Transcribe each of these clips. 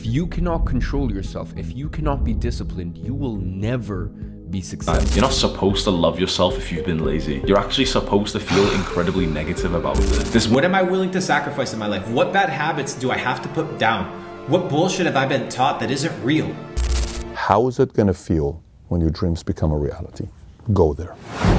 you cannot control yourself, if you cannot be disciplined, you will never be successful. You're not supposed to love yourself if you've been lazy. You're actually supposed to feel incredibly negative about it. What am I willing to sacrifice in my life? What bad habits do I have to put down? What bullshit have I been taught that isn't real? How is it going to feel when your dreams become a reality? Go there.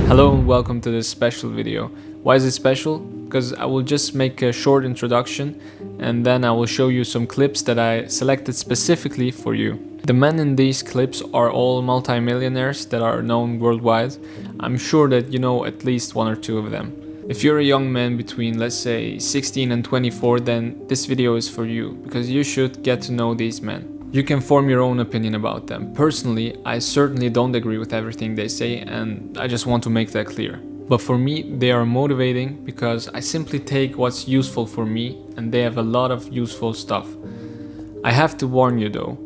Hello and welcome to this special video. Why is it special? Because I will just make a short introduction and then I will show you some clips that I selected specifically for you. The men in these clips are all multi-millionaires that are known worldwide. I'm sure that you know at least one or two of them. If you're a young man between, let's say, 16 and 24, then this video is for you, because you should get to know these men. You can form your own opinion about them. Personally, I certainly don't agree with everything they say, and I just want to make that clear. But for me, they are motivating because I simply take what's useful for me, and they have a lot of useful stuff. I have to warn you though,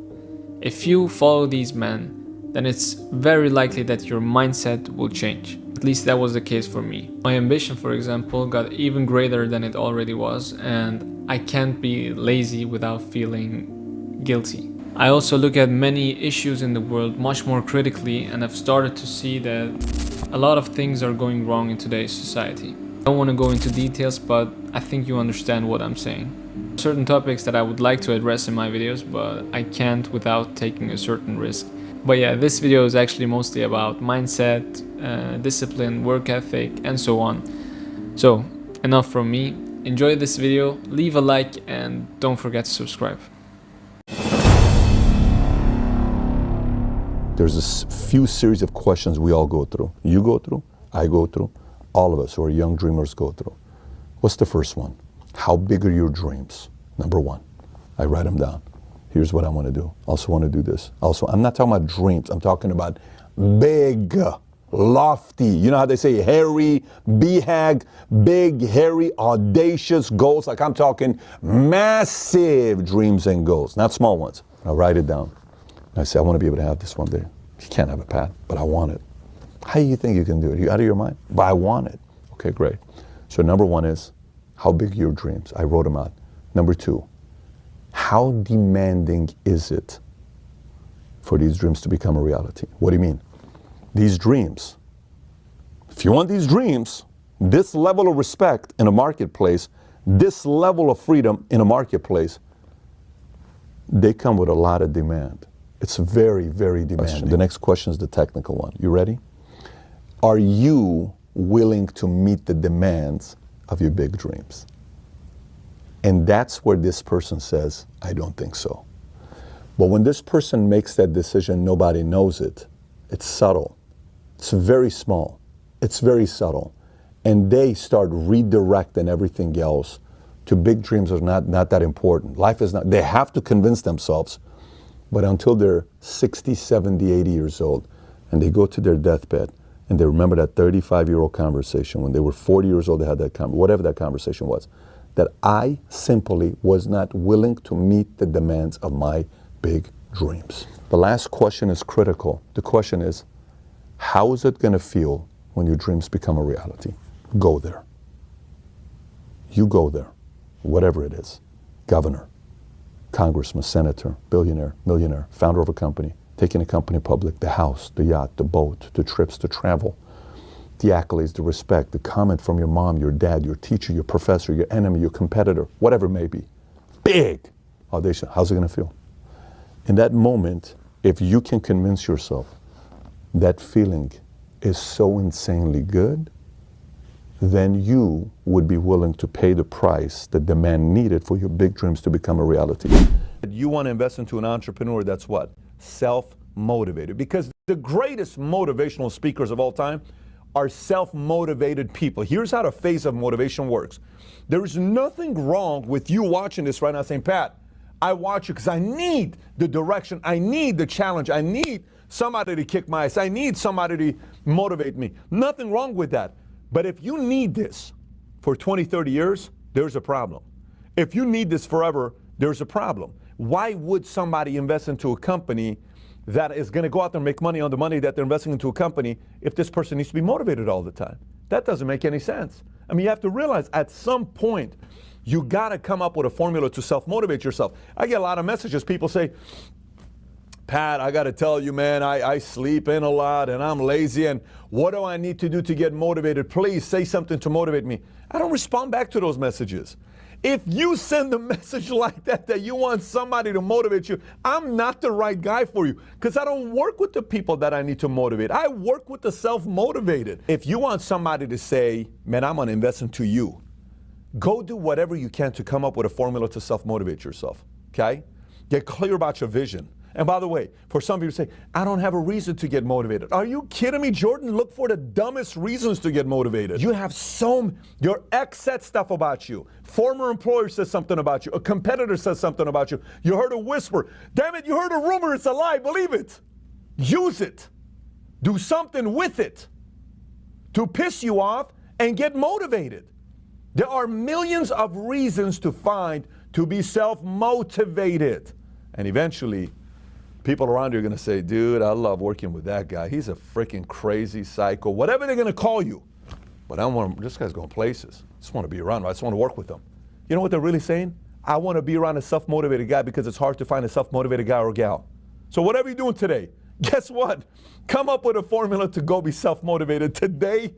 if you follow these men, then it's very likely that your mindset will change. At least that was the case for me. My ambition, for example, got even greater than it already was, and I can't be lazy without feeling guilty. I also look at many issues in the world much more critically, and I've started to see that a lot of things are going wrong in today's society. I don't want to go into details, but I think you understand what I'm saying. Certain topics that I would like to address in my videos, but I can't without taking a certain risk. But yeah, this video is actually mostly about mindset, discipline, work ethic, and so on. So, enough from me. Enjoy this video, leave a like, and don't forget to subscribe. There's a few series of questions we all go through. You go through, I go through, all of us who are young dreamers go through. What's the first one? How big are your dreams? Number one. I write them down. Here's what I want to do. Also want to do this. Also, I'm not talking about dreams. I'm talking about big, lofty. You know how they say hairy, BHAG, big, hairy, audacious goals? Like I'm talking massive dreams and goals, not small ones. I write it down. I say, I want to be able to have this one day. You can't have it, Pat, but I want it. How do you think you can do it? Are you out of your mind? But I want it. Okay, great. So number one is, how big are your dreams? I wrote them out. Number two, how demanding is it for these dreams to become a reality? What do you mean? These dreams, if you want these dreams, this level of respect in a marketplace, this level of freedom in a marketplace, they come with a lot of demand. It's very, very demanding. The next question is the technical one. You ready? Are you willing to meet the demands of your big dreams? And that's where this person says, I don't think so. But when this person makes that decision, nobody knows it. It's subtle. It's very small. It's very subtle. And they start redirecting everything else to big dreams are not that important. Life is not, they have to convince themselves. But until they're 60, 70, 80 years old, and they go to their deathbed, and they remember that 35-year-old conversation, when they were 40 years old, they had that whatever that conversation was, that I simply was not willing to meet the demands of my big dreams. The last question is critical. The question is, how is it going to feel when your dreams become a reality? Go there. You go there, whatever it is. Governor, congressman, senator, billionaire, millionaire, founder of a company, taking a company public, the house, the yacht, the boat, the trips, the travel, the accolades, the respect, the comment from your mom, your dad, your teacher, your professor, your enemy, your competitor, whatever it may be. Big, audacious. How's it going to feel? In that moment, if you can convince yourself that feeling is so insanely good, then you would be willing to pay the price, the demand needed for your big dreams to become a reality. You want to invest into an entrepreneur that's what? Self-motivated. Because the greatest motivational speakers of all time are self-motivated people. Here's how the phase of motivation works. There is nothing wrong with you watching this right now saying, Pat, I watch you because I need the direction, I need the challenge, I need somebody to kick my ass, I need somebody to motivate me. Nothing wrong with that. But if you need this for 20, 30 years, there's a problem. If you need this forever, there's a problem. Why would somebody invest into a company that is going to go out there and make money on the money that they're investing into a company if this person needs to be motivated all the time? That doesn't make any sense. I mean, you have to realize at some point, You gotta come up with a formula to self-motivate yourself. I get a lot of messages. People say, Pat, I gotta tell you, man, I sleep in a lot and I'm lazy, and what do I need to do to get motivated? Please say something to motivate me. I don't respond back to those messages. If you send a message like that you want somebody to motivate you, I'm not the right guy for you, because I don't work with the people that I need to motivate. I work with the self-motivated. If you want somebody to say, man, I'm gonna invest into you, go do whatever you can to come up with a formula to self-motivate yourself, okay? Get clear about your vision. And by the way, for some people say, I don't have a reason to get motivated. Are you kidding me, Jordan? Look for the dumbest reasons to get motivated. You have your ex said stuff about you. Former employer says something about you. A competitor says something about you. You heard a whisper. Damn it, you heard a rumor. It's a lie. Believe it. Use it. Do something with it to piss you off and get motivated. There are millions of reasons to find to be self-motivated. And eventually, people around you are going to say, dude, I love working with that guy. He's a freaking crazy psycho, whatever they're going to call you. But this guy's going places. I just want to be around him. I just want to work with him. You know what they're really saying? I want to be around a self-motivated guy because it's hard to find a self-motivated guy or gal. So whatever you're doing today, guess what? Come up with a formula to go be self-motivated today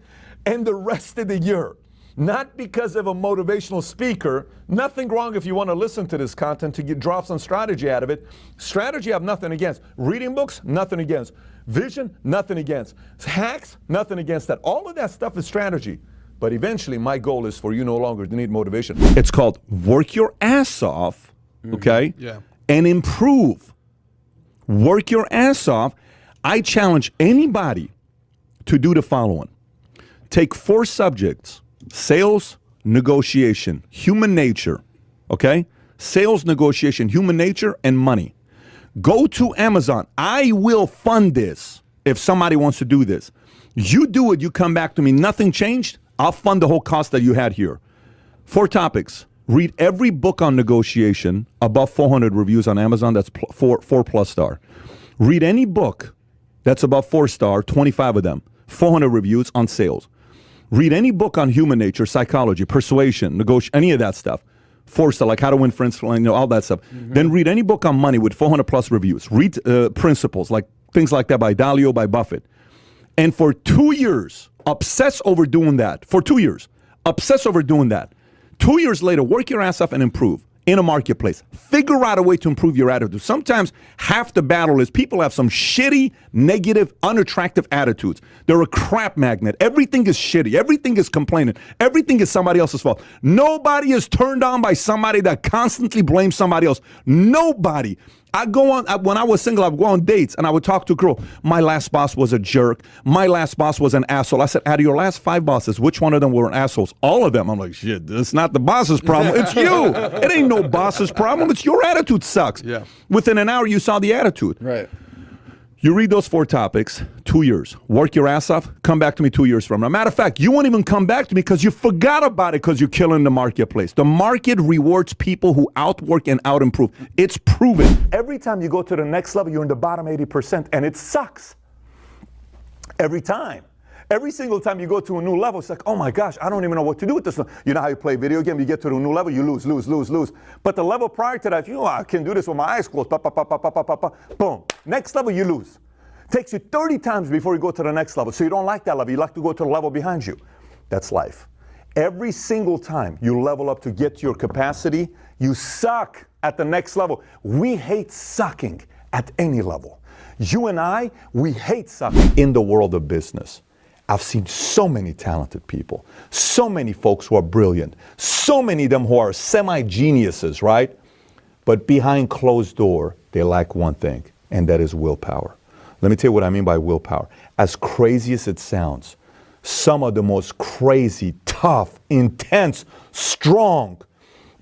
and the rest of the year. Not because of a motivational speaker. Nothing wrong if you want to listen to this content to draw some strategy out of it. Strategy I have nothing against. Reading books, nothing against. Vision, nothing against. Hacks, nothing against that. All of that stuff is strategy. But eventually my goal is for you no longer to need motivation. It's called work your ass off, okay? Yeah. And improve. Work your ass off. I challenge anybody to do the following. Take 4 subjects. Sales, negotiation, human nature, okay? Sales, negotiation, human nature, and money. Go to Amazon. I will fund this if somebody wants to do this. You do it, you come back to me, nothing changed, I'll fund the whole cost that you had here. 4 topics. Read every book on negotiation, above 400 reviews on Amazon, that's 4+ star. Read any book that's above 4-star, 25 of them, 400 reviews on sales. Read any book on human nature, psychology, persuasion, any of that stuff. 4-star, like how to win friends, all that stuff. Then read any book on money with 400+ reviews. Read principles, like things like that by Dalio, by Buffett. And for 2 years, obsess over doing that. For 2 years, obsess over doing that. 2 years later, work your ass off and improve in a marketplace. Figure out a way to improve your attitude. Sometimes half the battle is people have some shitty, negative, unattractive attitudes. They're a crap magnet. Everything is shitty. Everything is complaining. Everything is somebody else's fault. Nobody is turned on by somebody that constantly blames somebody else. Nobody. When I was single, I would go on dates and I would talk to a girl. My last boss was a jerk. My last boss was an asshole. I said, out of your last 5 bosses, which one of them were assholes? All of them. I'm like, shit, it's not the boss's problem. It's you. It ain't no boss's problem. It's your attitude sucks. Yeah. Within an hour, you saw the attitude. Right. You read those 4 topics, 2 years. Work your ass off, come back to me 2 years from now. Matter of fact, you won't even come back to me because you forgot about it because you're killing the marketplace. The market rewards people who outwork and out-improve. It's proven. Every time you go to the next level, you're in the bottom 80%, and it sucks. Every time. Every single time you go to a new level, it's like, oh my gosh, I don't even know what to do with this. You know how you play video game? You get to the new level, you lose. But the level prior to that, I can do this with my eyes closed. Boom. Next level, you lose. Takes you 30 times before you go to the next level. So you don't like that level. You like to go to the level behind you. That's life. Every single time you level up to get to your capacity, you suck at the next level. We hate sucking at any level. You and I, we hate sucking in the world of business. I've seen so many talented people, so many folks who are brilliant, so many of them who are semi-geniuses, right? But behind closed door, they lack one thing, and that is willpower. Let me tell you what I mean by willpower. As crazy as it sounds, some of the most crazy, tough, intense, strong,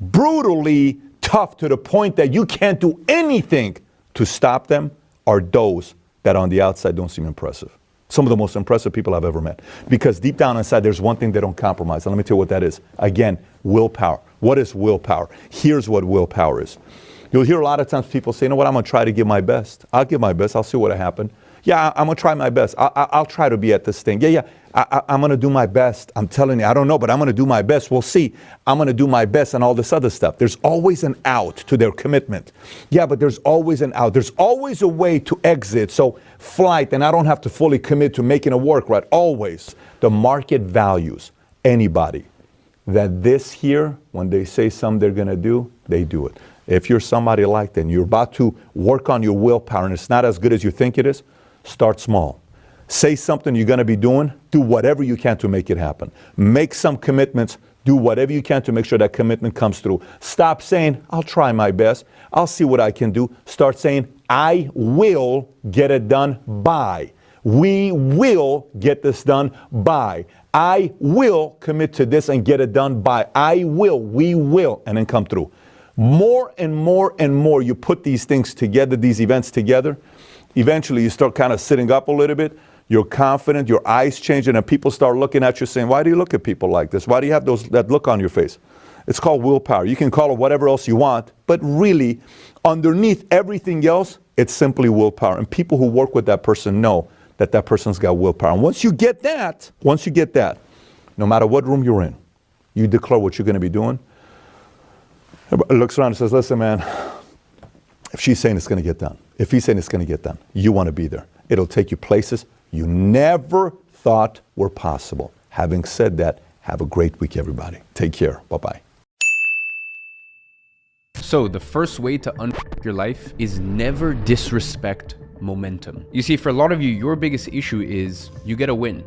brutally tough to the point that you can't do anything to stop them are those that on the outside don't seem impressive. Some of the most impressive people I've ever met. Because deep down inside, there's one thing they don't compromise. And let me tell you what that is. Again, willpower. What is willpower? Here's what willpower is. You'll hear a lot of times people say, you know what, I'm going to try to give my best. I'll give my best. I'll see what'll happen. Yeah, I'm going to try my best. I'll try to be at this thing. Yeah. I'm going to do my best. I'm telling you, I don't know, but I'm going to do my best. We'll see. I'm going to do my best and all this other stuff. There's always an out to their commitment. Yeah, but there's always an out. There's always a way to exit. So flight, and I don't have to fully commit to making it work, right? Always. The market values anybody that this here, when they say something they're going to do, they do it. If you're somebody like that and you're about to work on your willpower and it's not as good as you think it is, start small. Say something you're going to be doing, do whatever you can to make it happen. Make some commitments, do whatever you can to make sure that commitment comes through. Stop saying, I'll try my best, I'll see what I can do. Start saying, I will get it done by. We will get this done by. I will commit to this and get it done by. I will, we will, and then come through. More and more and more you put these things together, these events together, eventually you start kind of sitting up a little bit. You're confident, your eyes change, and people start looking at you saying, why do you look at people like this? Why do you have that look on your face? It's called willpower. You can call it whatever else you want, but really, underneath everything else, it's simply willpower. And people who work with that person know that that person's got willpower. And once you get that, no matter what room you're in, you declare what you're going to be doing. Everybody looks around and says, listen, man, if she's saying it's going to get done, if he's saying it's going to get done, you want to be there. It'll take you places you never thought were possible. Having said that, have a great week, everybody. Take care. Bye-bye. So the first way to your life is never disrespect momentum. You see, for a lot of you, your biggest issue is you get a win.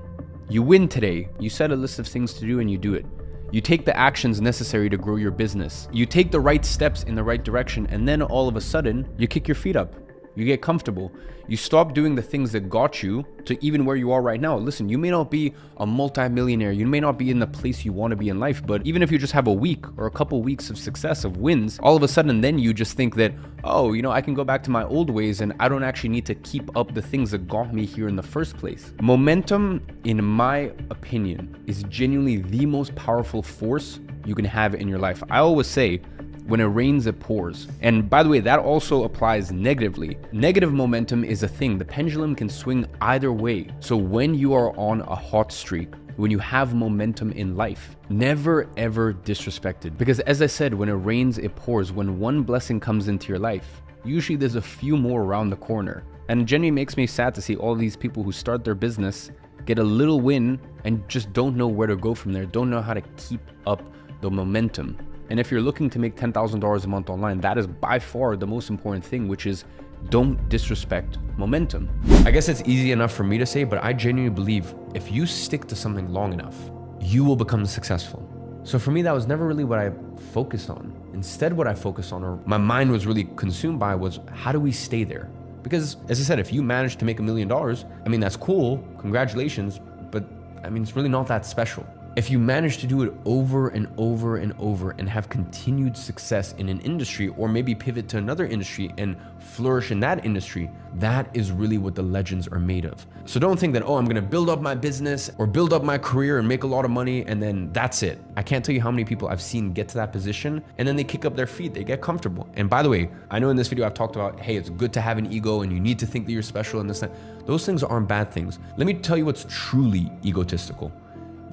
You win today. You set a list of things to do and you do it. You take the actions necessary to grow your business. You take the right steps in the right direction, and then all of a sudden, you kick your feet up. You get comfortable. You stop doing the things that got you to even where you are right now. Listen, you may not be a multi-millionaire. You may not be in the place you want to be in life, but even if you just have a week or a couple weeks of success, of wins, all of a sudden then you just think that, oh, you know, I can go back to my old ways and I don't actually need to keep up the things that got me here in the first place. Momentum, in my opinion, is genuinely the most powerful force you can have in your life. I always say, when it rains, it pours. And by the way, that also applies negatively. Negative momentum is a thing. The pendulum can swing either way. So when you are on a hot streak, when you have momentum in life, never ever disrespect it. Because as I said, when it rains, it pours. When one blessing comes into your life, usually there's a few more around the corner. And it genuinely makes me sad to see all these people who start their business, get a little win, and just don't know where to go from there, don't know how to keep up the momentum. And if you're looking to make $10,000 a month online, that is by far the most important thing, which is don't disrespect momentum. I guess it's easy enough for me to say, but I genuinely believe if you stick to something long enough, you will become successful. So for me, that was never really what I focused on. Instead, what I focused on, or my mind was really consumed by, was how do we stay there? Because as I said, if you manage to make $1 million, I mean, that's cool, congratulations, but I mean, it's really not that special. If you manage to do it over and over and over and have continued success in an industry, or maybe pivot to another industry and flourish in that industry, that is really what the legends are made of. So don't think that, oh, I'm gonna build up my business or build up my career and make a lot of money and then that's it. I can't tell you how many people I've seen get to that position and then they kick up their feet, they get comfortable. And by the way, I know in this video I've talked about, hey, it's good to have an ego and you need to think that you're special and this and that. Those things aren't bad things. Let me tell you what's truly egotistical.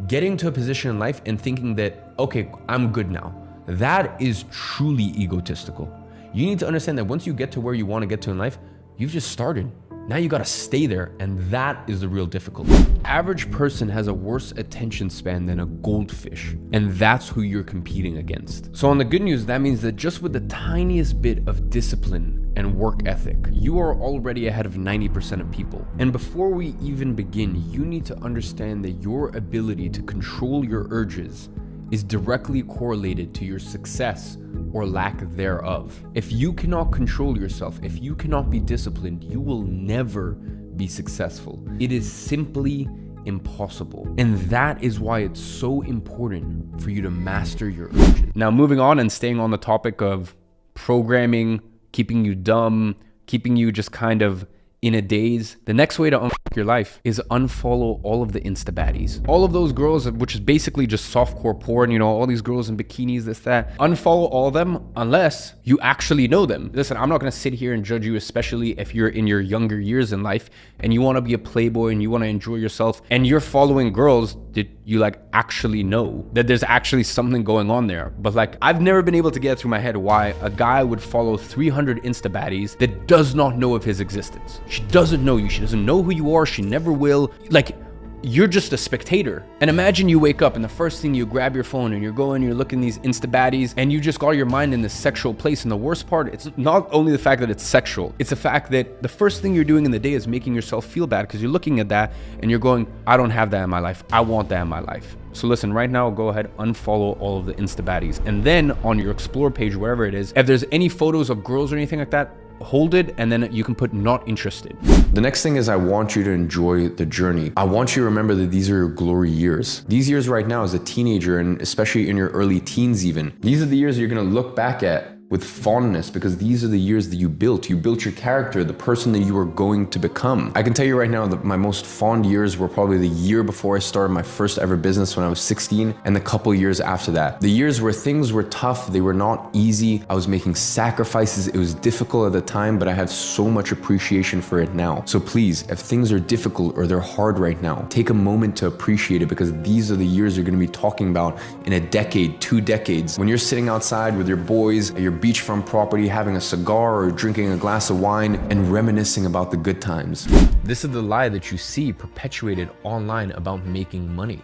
Getting to a position in life and thinking that, okay, I'm good now. That is truly egotistical. You need to understand that once you get to where you want to get to in life, you've just started. Now you got to stay there, and that is the real difficulty. Average person has a worse attention span than a goldfish, and that's who you're competing against. So on the good news, that means that just with the tiniest bit of discipline and work ethic, you are already ahead of 90% of people. And before we even begin, you need to understand that your ability to control your urges is directly correlated to your success or lack thereof. If you cannot control yourself, if you cannot be disciplined, you will never be successful. It is simply impossible. And that is why it's so important for you to master your urges. Now, moving on and staying on the topic of programming, keeping you dumb, keeping you just kind of in a daze, the next way to unfuck your life is unfollow all of the Insta baddies. All of those girls, which is basically just softcore porn, you know, all these girls in bikinis, this, that. Unfollow all of them unless you actually know them. Listen, I'm not gonna sit here and judge you, especially if you're in your younger years in life and you wanna be a playboy and you wanna enjoy yourself and you're following girls that you like actually know that there's actually something going on there. But like, I've never been able to get through my head why a guy would follow 300 Insta baddies that does not know of his existence. She doesn't know you. She doesn't know who you are. She never will. Like, you're just a spectator. And imagine you wake up and the first thing you grab your phone and you're looking these Insta baddies and you just got your mind in this sexual place. And the worst part, it's not only the fact that it's sexual, it's the fact that the first thing you're doing in the day is making yourself feel bad because you're looking at that and you're going, I don't have that in my life. I want that in my life. So listen, right now, go ahead, unfollow all of the Insta baddies. And then on your explore page, wherever it is, if there's any photos of girls or anything like that, hold it and then you can put not interested. The next thing is I want you to enjoy the journey. I want you to remember that these are your glory years. These years right now as a teenager, and especially in your early teens even, these are the years you're gonna look back at with fondness because these are the years that you built. You built your character, the person that you are going to become. I can tell you right now that my most fond years were probably the year before I started my first ever business when I was 16 and the couple years after that. The years where things were tough, they were not easy. I was making sacrifices. It was difficult at the time, but I have so much appreciation for it now. So please, if things are difficult or they're hard right now, take a moment to appreciate it because these are the years you're gonna be talking about in a decade, 2 decades. When you're sitting outside with your boys at your beachfront property, having a cigar or drinking a glass of wine and reminiscing about the good times. This is the lie that you see perpetuated online about making money.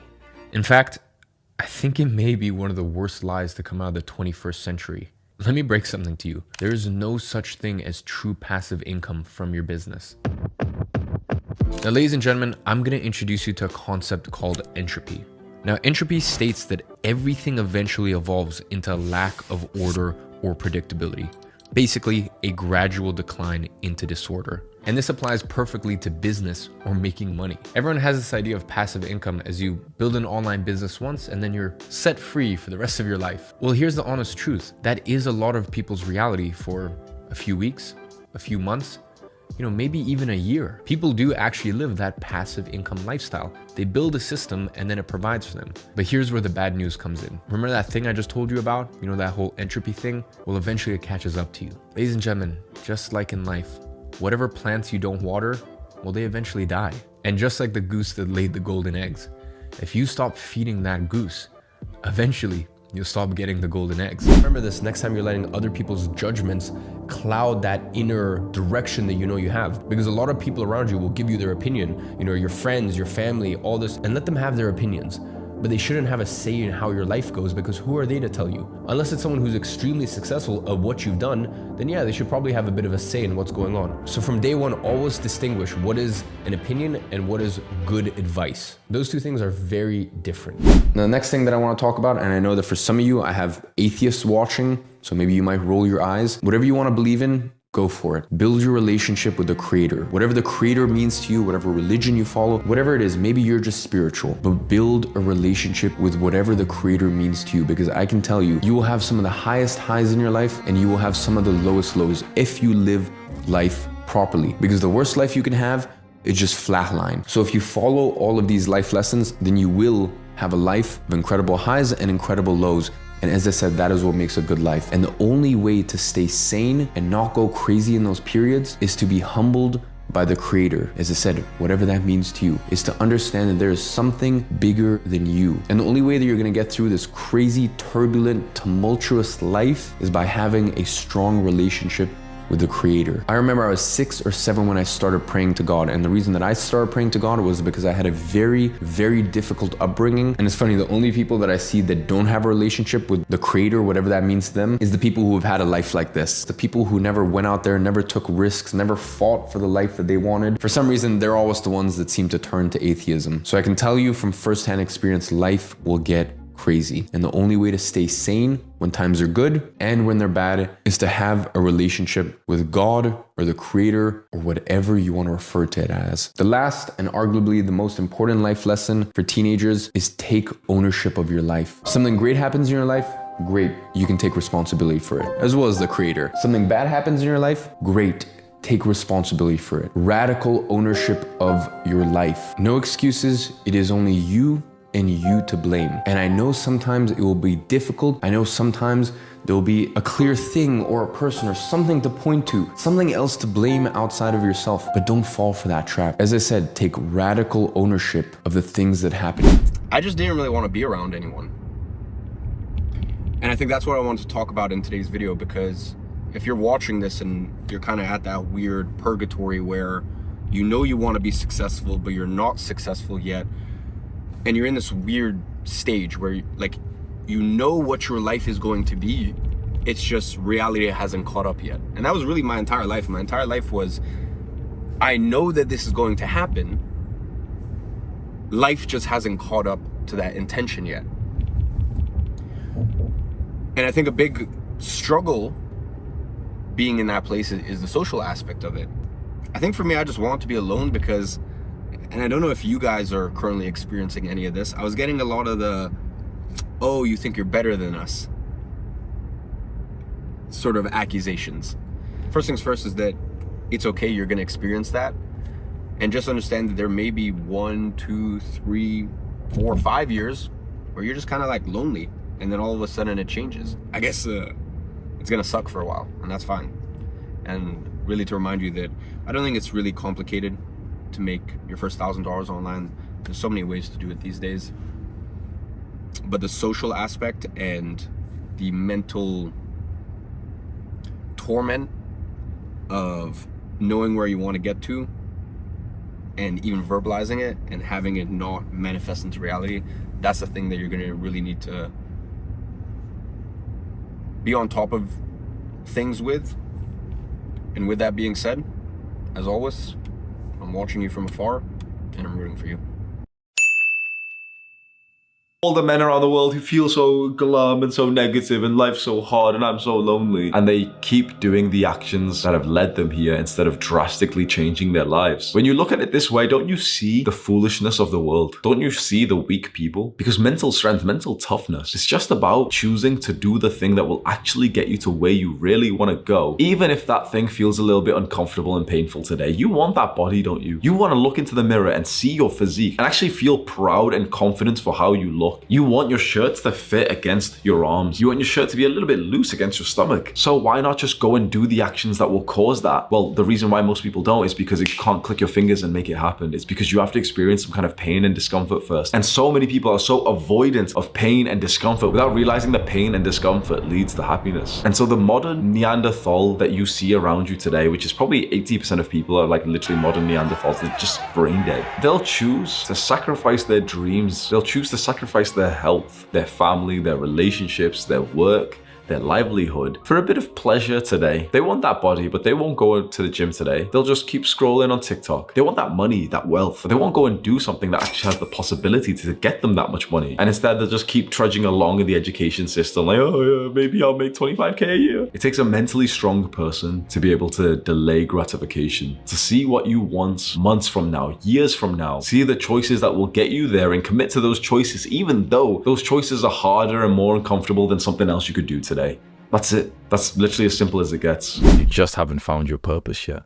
In fact, I think it may be one of the worst lies to come out of the 21st century. Let me break something to you. There is no such thing as true passive income from your business. Now, ladies and gentlemen, I'm going to introduce you to a concept called entropy. Now, entropy states that everything eventually evolves into a lack of order or predictability. Basically, a gradual decline into disorder. And this applies perfectly to business or making money. Everyone has this idea of passive income as you build an online business once and then you're set free for the rest of your life. Well, here's the honest truth. That is a lot of people's reality for a few weeks, a few months, you know, maybe even a year. People do actually live that passive income lifestyle. They build a system and then it provides for them. But here's where the bad news comes in. Remember that thing I just told you about? You know, that whole entropy thing? Well, eventually it catches up to you. Ladies and gentlemen, just like in life, whatever plants you don't water, well, they eventually die. And just like the goose that laid the golden eggs, if you stop feeding that goose, eventually you'll stop getting the golden eggs. Remember this, next time you're letting other people's judgments cloud that inner direction that you know you have. Because a lot of people around you will give you their opinion, you know, your friends, your family, all this, and let them have their opinions. But they shouldn't have a say in how your life goes because who are they to tell you? Unless it's someone who's extremely successful at what you've done, then yeah, they should probably have a bit of a say in what's going on. So from day one, always distinguish what is an opinion and what is good advice. Those two things are very different. Now, the next thing that I want to talk about, and I know that for some of you, I have atheists watching, so maybe you might roll your eyes. Whatever you want to believe in, go for it. Build your relationship with the creator. Whatever the creator means to you, whatever religion you follow, whatever it is, maybe you're just spiritual, but build a relationship with whatever the creator means to you, because I can tell you, you will have some of the highest highs in your life and you will have some of the lowest lows if you live life properly. Because the worst life you can have is just flatline. So if you follow all of these life lessons, then you will have a life of incredible highs and incredible lows. And as I said, that is what makes a good life. And the only way to stay sane and not go crazy in those periods is to be humbled by the creator. As I said, whatever that means to you, is to understand that there is something bigger than you. And the only way that you're gonna get through this crazy, turbulent, tumultuous life is by having a strong relationship with the creator. I remember I was 6 or 7 when I started praying to God. And the reason that I started praying to God was because I had a very, very difficult upbringing. And it's funny, the only people that I see that don't have a relationship with the creator, whatever that means to them, is the people who have had a life like this. The people who never went out there, never took risks, never fought for the life that they wanted. For some reason, they're always the ones that seem to turn to atheism. So I can tell you from firsthand experience, life will get crazy. And the only way to stay sane when times are good and when they're bad is to have a relationship with God or the creator or whatever you want to refer to it as. The last and arguably the most important life lesson for teenagers is take ownership of your life. Something great happens in your life, great, you can take responsibility for it, as well as the creator. Something bad happens in your life, great, take responsibility for it. Radical ownership of your life. No excuses. It is only you and you to blame. And I know sometimes it will be difficult. I know sometimes there'll be a clear thing or a person or something to point to, something else to blame outside of yourself, but don't fall for that trap. As I said, take radical ownership of the things that happen. I just didn't really want to be around anyone. And I think that's what I wanted to talk about in today's video, because if you're watching this and you're kind of at that weird purgatory where you know you want to be successful, but you're not successful yet, and you're in this weird stage where like you know what your life is going to be, it's just reality hasn't caught up yet. And that was really my entire life. My entire life was, I know that this is going to happen. Life just hasn't caught up to that intention yet. And I think a big struggle being in that place is the social aspect of it. I think for me, I just want to be alone because, and I don't know if you guys are currently experiencing any of this, I was getting a lot of the, oh, you think you're better than us sort of accusations. First things first is that it's okay, you're gonna experience that. And just understand that there may be 1, 2, 3, 4, 5 years where you're just kind of like lonely, and then all of a sudden it changes. I guess it's gonna suck for a while, and that's fine. And really to remind you that I don't think it's really complicated to make your first $1,000 online. There's so many ways to do it these days. But the social aspect and the mental torment of knowing where you want to get to and even verbalizing it and having it not manifest into reality, that's the thing that you're going to really need to be on top of things with. And with that being said, as always, I'm watching you from afar and I'm rooting for you. All the men around the world who feel so glum and so negative and life's so hard and I'm so lonely. And they keep doing the actions that have led them here instead of drastically changing their lives. When you look at it this way, don't you see the foolishness of the world? Don't you see the weak people? Because mental strength, mental toughness, it's just about choosing to do the thing that will actually get you to where you really want to go. Even if that thing feels a little bit uncomfortable and painful today. You want that body, don't you? You want to look into the mirror and see your physique and actually feel proud and confident for how you look. You want your shirts to fit against your arms. You want your shirt to be a little bit loose against your stomach. So why not just go and do the actions that will cause that? Well, the reason why most people don't is because you can't click your fingers and make it happen. It's because you have to experience some kind of pain and discomfort first. And so many people are so avoidant of pain and discomfort without realizing that pain and discomfort leads to happiness. And so the modern Neanderthal that you see around you today, which is probably 80% of people are like literally modern Neanderthals, they're just brain dead. They'll choose to sacrifice their dreams. They'll choose to sacrifice their health, their family, their relationships, their work, their livelihood for a bit of pleasure today. They want that body, but they won't go to the gym today. They'll just keep scrolling on TikTok. They want that money, that wealth, but they won't go and do something that actually has the possibility to get them that much money. And instead, they'll just keep trudging along in the education system like, oh yeah, maybe I'll make 25K a year. It takes a mentally strong person to be able to delay gratification, to see what you want months from now, years from now, see the choices that will get you there and commit to those choices, even though those choices are harder and more uncomfortable than something else you could do today. That's it. That's literally as simple as it gets. You just haven't found your purpose yet.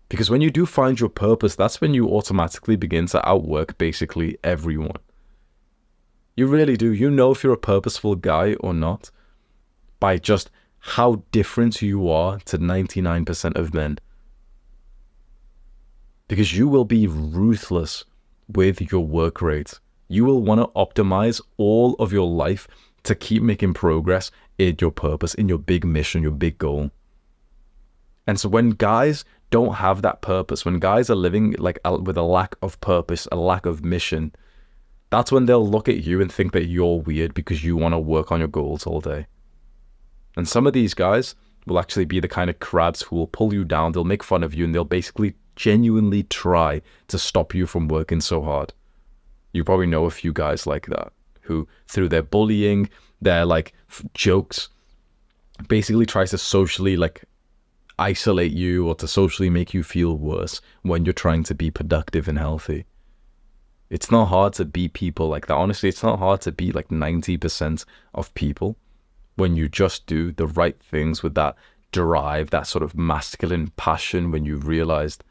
Because when you do find your purpose, that's when you automatically begin to outwork basically everyone. You really do. You know if you're a purposeful guy or not by just how different you are to 99% of men. Because you will be ruthless with your work rate. You will want to optimize all of your life to keep making progress in your purpose, in your big mission, your big goal. And so when guys don't have that purpose, when guys are living like with a lack of purpose, a lack of mission, that's when they'll look at you and think that you're weird because you want to work on your goals all day. And some of these guys will actually be the kind of crabs who will pull you down, they'll make fun of you, and they'll basically genuinely try to stop you from working so hard. You probably know a few guys like that, who through their bullying, their like jokes, basically tries to socially like isolate you or to socially make you feel worse when you're trying to be productive and healthy. It's not hard to beat people like that. Honestly, it's not hard to beat like 90% of people when you just do the right things with that drive, that sort of masculine passion when you realized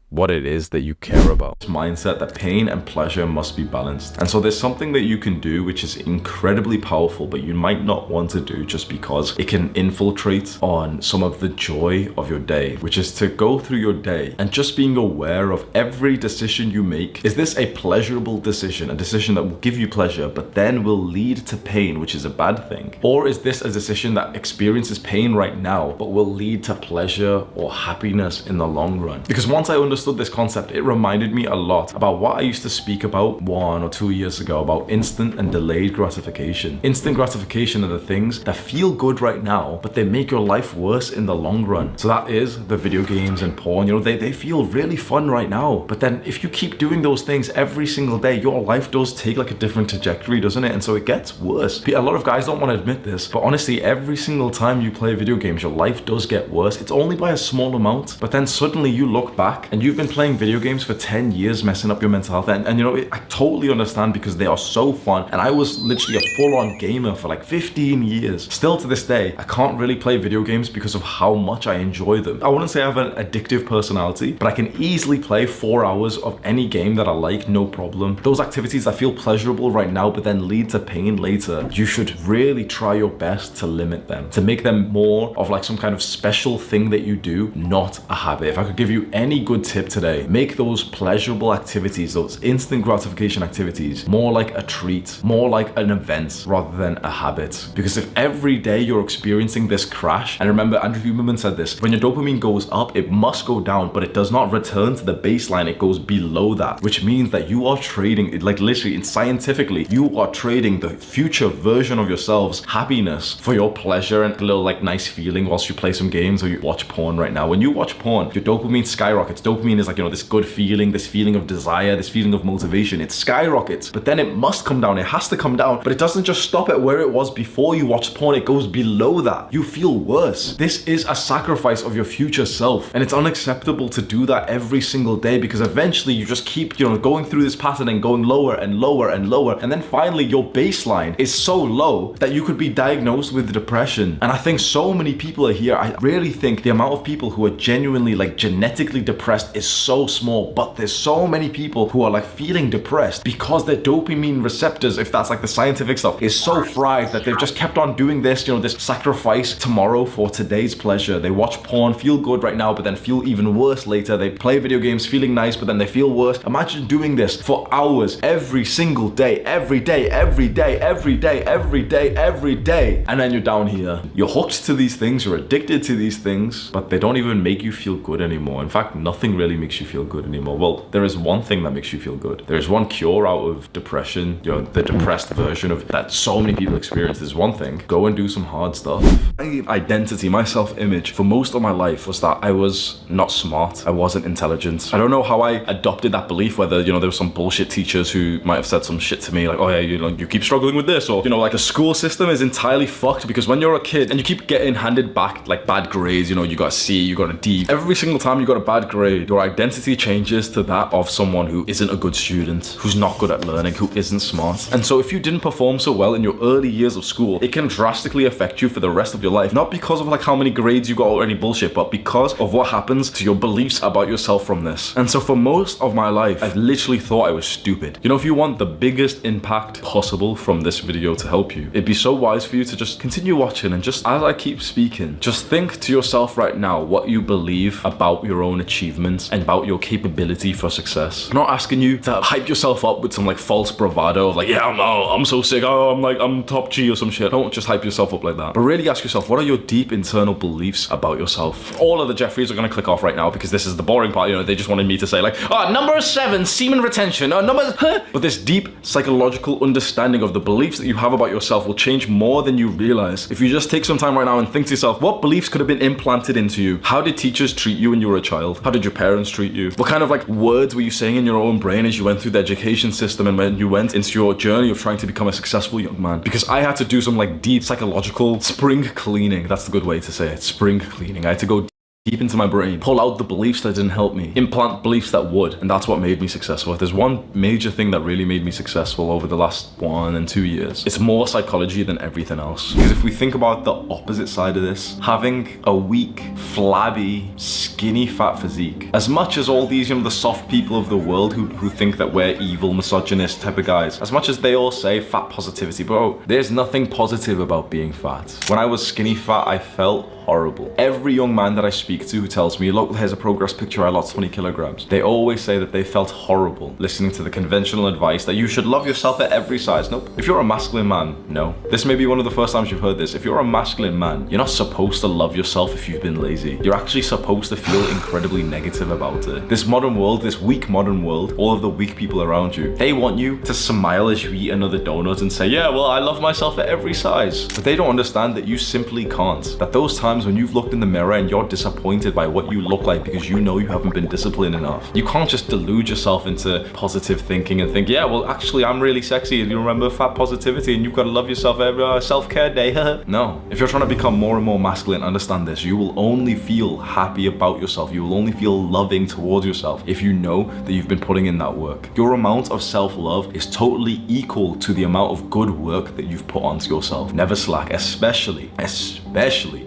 what it is that you care about. Mindset that pain and pleasure must be balanced. And so there's something that you can do which is incredibly powerful, but you might not want to do just because it can infiltrate on some of the joy of your day, which is to go through your day and just being aware of every decision you make. Is this a pleasurable decision, a decision that will give you pleasure, but then will lead to pain, which is a bad thing? Or is this a decision that experiences pain right now, but will lead to pleasure or happiness in the long run? Because once I understood this concept, it reminded me a lot about what I used to speak about 1 or 2 years ago about instant and delayed gratification. Instant gratification are the things that feel good right now, but they make your life worse in the long run. So that is the video games and porn. You know, they feel really fun right now, but then if you keep doing those things every single day, your life does take like a different trajectory, doesn't it? And so it gets worse. A lot of guys don't want to admit this, but honestly, every single time you play video games, your life does get worse. It's only by a small amount, but then suddenly you look back and you've been playing video games for 10 years, messing up your mental health. And you know, I totally understand because they are so fun. And I was literally a full-on gamer for like 15 years. Still to this day, I can't really play video games because of how much I enjoy them. I wouldn't say I have an addictive personality, but I can easily play 4 hours of any game that I like, no problem. Those activities that feel pleasurable right now, but then lead to pain later, you should really try your best to limit them, to make them more of like some kind of special thing that you do, not a habit. If I could give you any good tip today, make those pleasurable activities, those instant gratification activities, more like a treat, more like an event rather than a habit. Because if every day you're experiencing this crash, and remember, Andrew Huberman said this, when your dopamine goes up, it must go down, but it does not return to the baseline, it goes below that, which means that you are trading, like literally and scientifically, you are trading the future version of yourselves happiness for your pleasure and a little like nice feeling whilst you play some games or you watch porn right now. When you watch porn, your dopamine skyrockets. Dopamine is like, you know, this good feeling, this feeling of desire, this feeling of motivation. It skyrockets, but then it must come down. It has to come down, but it doesn't just stop at where it was before you watched porn. It goes below that. You feel worse. This is a sacrifice of your future self, and it's unacceptable to do that every single day because eventually you just keep, you know, going through this pattern and going lower and lower and lower, and then finally your baseline is so low that you could be diagnosed with depression. And I think so many people are here. I really think the amount of people who are genuinely like genetically depressed is so small, but there's so many people who are like feeling depressed because their dopamine receptors, if that's like the scientific stuff, is so fried that they've just kept on doing this, you know, this sacrifice tomorrow for today's pleasure. They watch porn, feel good right now, but then feel even worse later. They play video games feeling nice, but then they feel worse. Imagine doing this for hours every single day, every day, every day, every day, every day, every day. And then you're down here. You're hooked to these things, you're addicted to these things, but they don't even make you feel good anymore. In fact, nothing really makes you feel good anymore. Well, there is one thing that makes you feel good. There is one cure out of depression, you know, the depressed version of that so many people experience. There's one thing: go and do some hard stuff. My identity, my self-image for most of my life was that I was not smart, I wasn't intelligent. I don't know how I adopted that belief, whether, you know, there were some bullshit teachers who might have said some shit to me like, oh yeah, you know, you keep struggling with this, or, you know, like the school system is entirely fucked because when you're a kid and you keep getting handed back like bad grades, you know, you got a C, you got a D, every single time you got a bad grade, your identity changes to that of someone who isn't a good student, who's not good at learning, who isn't smart. And so if you didn't perform so well in your early years of school, it can drastically affect you for the rest of your life, not because of like how many grades you got or any bullshit, but because of what happens to your beliefs about yourself from this. And so for most of my life, I've literally thought I was stupid. You know, if you want the biggest impact possible from this video to help you, it'd be so wise for you to just continue watching and just, as I keep speaking, just think to yourself right now what you believe about your own achievements and about your capability for success. I'm not asking you to hype yourself up with some like false bravado of like, yeah, I'm so sick, oh, I'm top G or some shit. Don't just hype yourself up like that, but really ask yourself, what are your deep internal beliefs about yourself? All of the Jeffreys are gonna click off right now because this is the boring part. You know, they just wanted me to say like, number 7, semen retention, but this deep psychological understanding of the beliefs that you have about yourself will change more than you realize. If you just take some time right now and think to yourself, what beliefs could have been implanted into you? How did teachers treat you when you were a child? How did your parents treat you? What kind of like words were you saying in your own brain as you went through the education system and when you went into your journey of trying to become a successful young man? Because I had to do some like deep psychological spring cleaning. That's the good way to say it. Spring cleaning. I had to go deep into my brain, pull out the beliefs that didn't help me, implant beliefs that would, and that's what made me successful. If there's one major thing that really made me successful over the last 1 and 2 years, it's more psychology than everything else. Because if we think about the opposite side of this, having a weak, flabby, skinny, fat physique, as much as all these, the soft people of the world who think that we're evil, misogynist type of guys, as much as they all say fat positivity, bro, there's nothing positive about being fat. When I was skinny fat, I felt horrible. Every young man that I speak to who tells me, look, here's a progress picture, I lost 20 kilograms. They always say that they felt horrible listening to the conventional advice that you should love yourself at every size. Nope. If you're a masculine man, no. This may be one of the first times you've heard this. If you're a masculine man, you're not supposed to love yourself if you've been lazy. You're actually supposed to feel incredibly negative about it. This modern world, this weak modern world, all of the weak people around you, they want you to smile as you eat another donut and say, yeah, well, I love myself at every size. But they don't understand that you simply can't. That those times when you've looked in the mirror and you're disappointed by what you look like because you know you haven't been disciplined enough. You can't just delude yourself into positive thinking and think, yeah, well, actually, I'm really sexy. You remember fat positivity and you've got to love yourself every self-care day. No. If you're trying to become more and more masculine, understand this. You will only feel happy about yourself. You will only feel loving towards yourself if you know that you've been putting in that work. Your amount of self-love is totally equal to the amount of good work that you've put onto yourself. Never slack, especially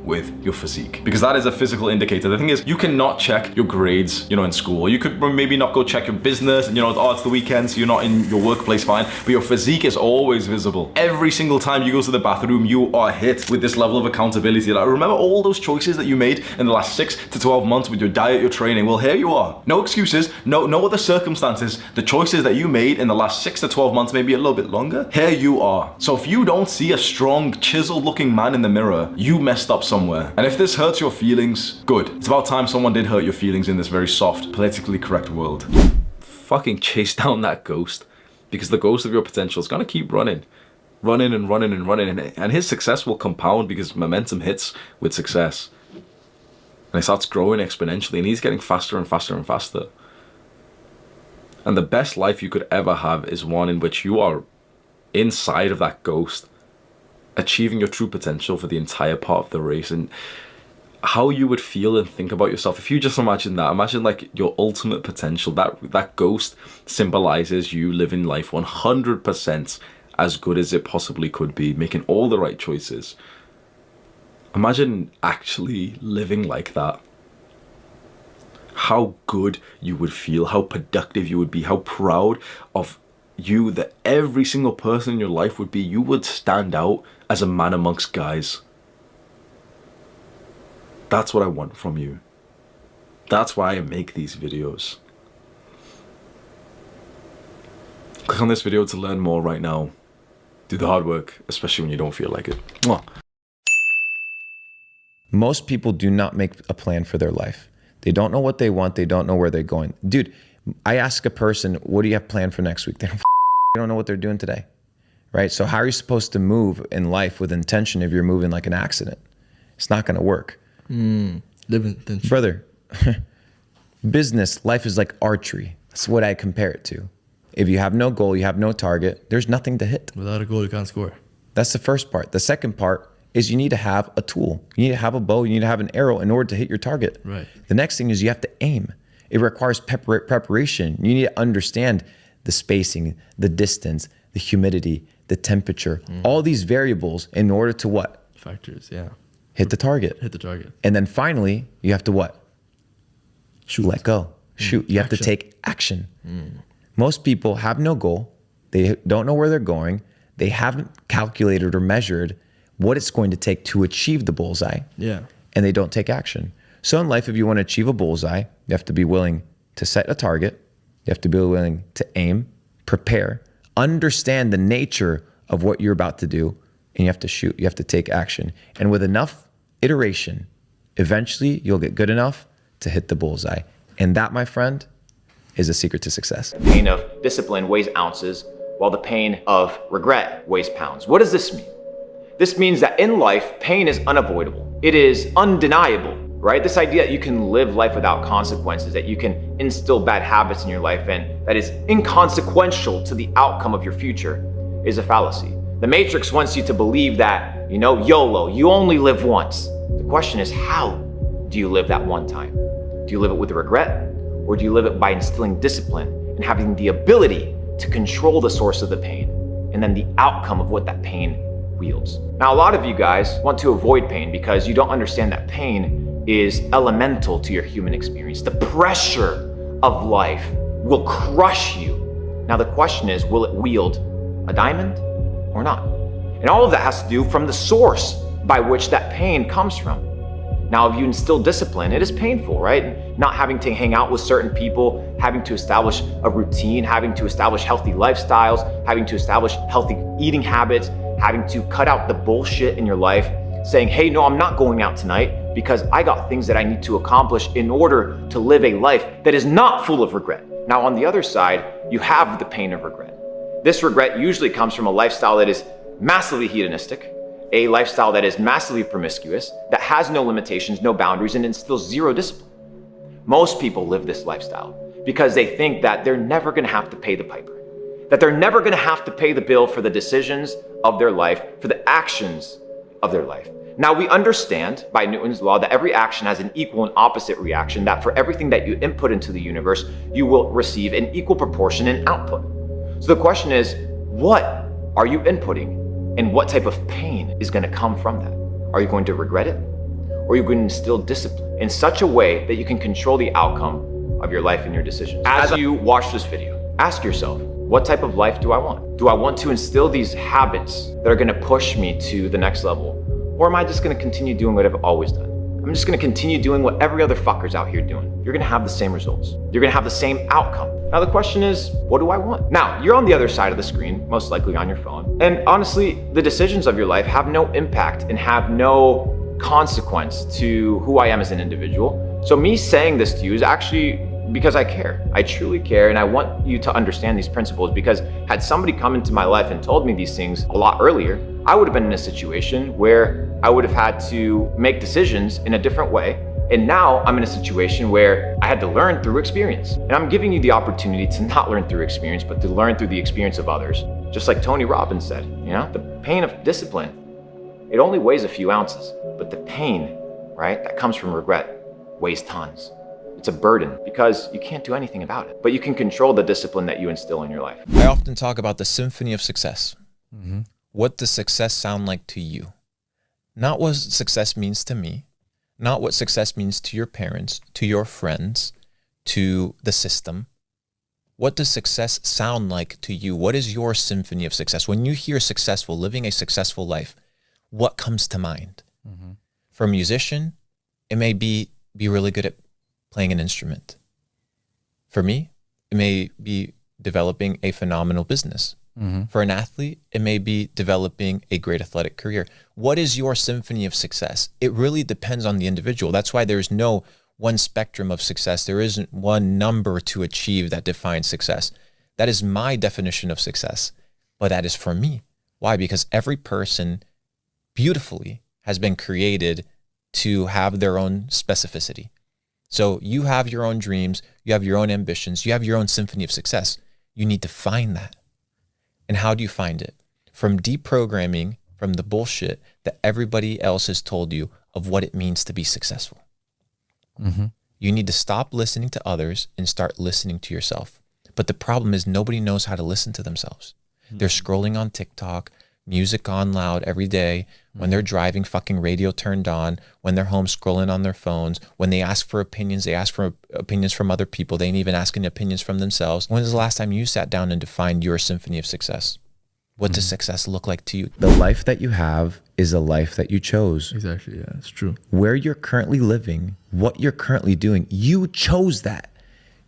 with your physique, because that is a physical indicator. The thing is, you cannot check your grades, in school. You could maybe not go check your business and, oh, it's the weekend, so you're not in your workplace, fine, but your physique is always visible. Every single time you go to the bathroom, you are hit with this level of accountability. Like, remember all those choices that you made in the last 6 to 12 months with your diet, your training? Well, here you are. No excuses, no other circumstances. The choices that you made in the last 6 to 12 months, maybe a little bit longer, here you are. So if you don't see a strong, chiseled looking man in the mirror, you messed up somewhere. And if this hurts your feelings, good. It's about time someone did hurt your feelings in this very soft, politically correct world. Fucking chase down that ghost, because the ghost of your potential is gonna keep running and his success will compound because momentum hits with success. And it starts growing exponentially and he's getting faster and faster and faster. And the best life you could ever have is one in which you are inside of that ghost, achieving your true potential for the entire part of the race. And how you would feel and think about yourself if you just imagine that. Imagine like your ultimate potential. That ghost symbolizes you living life 100% as good as it possibly could be, making all the right choices. Imagine actually living like that. How good you would feel, how productive you would be, how proud of you that every single person in your life would be. You would stand out as a man amongst guys. That's what I want from you. That's why I make these videos. Click on this video to learn more right now. Do the hard work, especially when you don't feel like it. Mwah. Most people do not make a plan for their life. They don't know what they want. They don't know where they're going. Dude, I ask a person, what do you have planned for next week? They don't know what they're doing today, right? So how are you supposed to move in life with intention if you're moving like an accident? It's not gonna work. Live intention. Brother, business, life is like archery. That's what I compare it to. If you have no goal, you have no target, there's nothing to hit. Without a goal, you can't score. That's the first part. The second part is you need to have a tool. You need to have a bow, you need to have an arrow in order to hit your target. Right. The next thing is you have to aim. It requires preparation. You need to understand the spacing, the distance, the humidity, the temperature, all these variables in order to what? Factors, yeah. Hit the target. Hit the target. And then finally, you have to what? Shoot. Let go. Shoot. You have to take action. Most people have no goal. They don't know where they're going. They haven't calculated or measured what it's going to take to achieve the bullseye. Yeah. And they don't take action. So in life, if you want to achieve a bullseye, you have to be willing to set a target. You have to be willing to aim, prepare, understand the nature of what you're about to do, and you have to shoot. You have to take action. And with enough iteration, eventually you'll get good enough to hit the bullseye. And that, my friend, is a secret to success. The pain of discipline weighs ounces, while the pain of regret weighs pounds. What does this mean? This means that in life, pain is unavoidable. It is undeniable, right? This idea that you can live life without consequences, that you can instill bad habits in your life, and that is inconsequential to the outcome of your future is a fallacy. The Matrix wants you to believe that, YOLO, you only live once. The question is how? do you live that one time? Do you live it with regret, or do you live it by instilling discipline and having the ability to control the source of the pain and then the outcome of what that pain wields? Now, a lot of you guys want to avoid pain because you don't understand that pain is elemental to your human experience. The pressure of life will crush you. Now, the question is, will it wield a diamond or not? And all of that has to do from the source by which that pain comes from. Now, if you instill discipline, it is painful, right? Not having to hang out with certain people, having to establish a routine, having to establish healthy lifestyles, having to establish healthy eating habits, having to cut out the bullshit in your life, saying, hey, no, I'm not going out tonight because I got things that I need to accomplish in order to live a life that is not full of regret. Now, on the other side, you have the pain of regret. This regret usually comes from a lifestyle that is massively hedonistic, a lifestyle that is massively promiscuous, that has no limitations, no boundaries, and instills zero discipline. Most people live this lifestyle because they think that they're never gonna have to pay the piper, that they're never gonna have to pay the bill for the decisions of their life, for the actions of their life. Now, we understand by Newton's law that every action has an equal and opposite reaction, that for everything that you input into the universe, you will receive an equal proportion in output. So the question is, what are you inputting? And what type of pain is going to come from that? Are you going to regret it? Or are you going to instill discipline in such a way that you can control the outcome of your life and your decisions? As you watch this video, ask yourself, what type of life do I want? Do I want to instill these habits that are going to push me to the next level? Or am I just going to continue doing what I've always done? I'm just going to continue doing what every other fucker's out here doing. You're going to have the same results. You're going to have the same outcome. Now, the question is, what do I want? Now, you're on the other side of the screen, most likely on your phone. And honestly, the decisions of your life have no impact and have no consequence to who I am as an individual. So me saying this to you is actually because I care. I truly care, and I want you to understand these principles, because had somebody come into my life and told me these things a lot earlier, I would have been in a situation where I would have had to make decisions in a different way. And now I'm in a situation where I had to learn through experience. And I'm giving you the opportunity to not learn through experience, but to learn through the experience of others. Just like Tony Robbins said, the pain of discipline, it only weighs a few ounces, but the pain, right, that comes from regret weighs tons. It's a burden because you can't do anything about it, but you can control the discipline that you instill in your life. I often talk about the symphony of success. What does success sound like to you? Not what success means to me, not what success means to your parents, to your friends, to the system. What does success sound like to you? What is your symphony of success? When you hear successful, living a successful life, what comes to mind? For a musician, it may be really good at playing an instrument. For me, it may be developing a phenomenal business. For an athlete, it may be developing a great athletic career. What is your symphony of success? It really depends on the individual. That's why there's no one spectrum of success. There isn't one number to achieve that defines success. That is my definition of success, but that is for me. Why? Because every person beautifully has been created to have their own specificity. So you have your own dreams, you have your own ambitions, you have your own symphony of success. You need to find that. And how do you find it? From deprogramming from the bullshit that everybody else has told you of what it means to be successful. You need to stop listening to others and start listening to yourself. But the problem is nobody knows how to listen to themselves. They're scrolling on TikTok, music on loud every day, when they're driving, fucking radio turned on, when they're home scrolling on their phones, when they ask for opinions, they ask for opinions from other people, they ain't even asking opinions from themselves. When was the last time you sat down and defined your symphony of success? What does success look like to you? The life that you have is a life that you chose. Exactly, yeah, it's true. Where you're currently living, what you're currently doing, you chose that.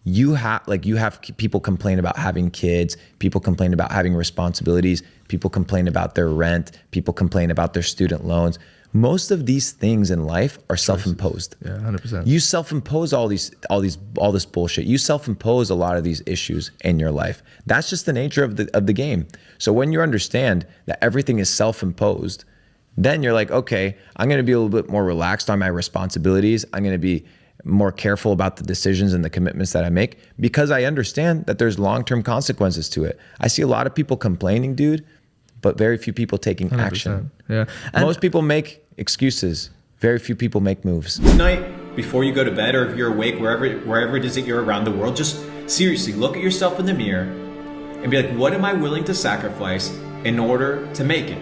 You have people complain about having kids, people complain about having responsibilities, people complain about their rent, people complain about their student loans. Most of these things in life are self-imposed. Yeah, 100%. You self-impose all this bullshit. You self-impose a lot of these issues in your life. That's just the nature of the game. So when you understand that everything is self-imposed, then you're like, okay, I'm going to be a little bit more relaxed on my responsibilities. I'm going to be more careful about the decisions and the commitments that I make, because I understand that there's long-term consequences to it. I see a lot of people complaining, dude, but very few people taking 100%. action. Yeah. Most people make excuses. Very few people make moves. Tonight, before you go to bed, or if you're awake, wherever it is that you're around the world, just seriously look at yourself in the mirror and be like, what am I willing to sacrifice in order to make it?